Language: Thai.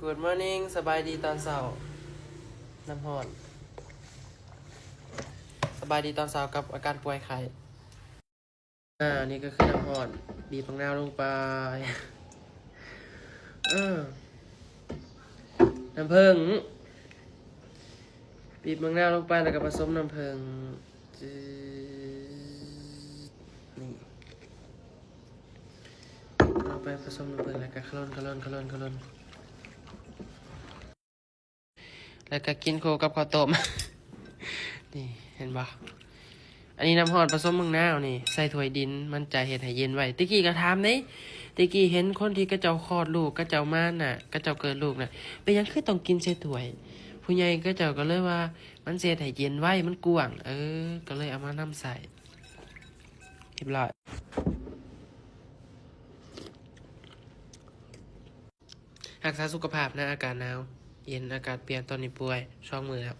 Good morning สบายดีตอนเช้าน้ำฮอนสบายดีตอนเช้ากับอาการป่วยไข้นี่ก็คือน้ำฮอนบีบมะนาวลงไปน้ำผึ้งบีบมะนาวลงไปแล้วก็ผสมน้ำผึ้งนี่ลงไปผสมน้ำผึ้งแล้วก็คลนแล้วก็กินโคกับข้าวต้ม นี่เห็นปะอันนี้น้ำฮอดผสมมะนาวนี่ใส่ถ้วยดินมันจะเฮ็ดให้เย็นไว้ตะกี้ก็ถามเด้ตะกี้เห็นคนที่กระเจ้าคลอดลูกกระเจ้าม่านน่ะกระเจ้าเกิดลูกน่ะเป็นหยังคือต้องกินใส่ถ้วยผู้ใหญ่กระเจ้าก็เลยว่ามันสิเฮ็ดให้เย็นไว้มันกว้างก็เลยเอามานำใส่เรียบร้อยรักษาสุขภาพนะอากาศหนาวเย็นอากาศเปลี่ยนตอนนี้ป่วย2 มื้อแล้ว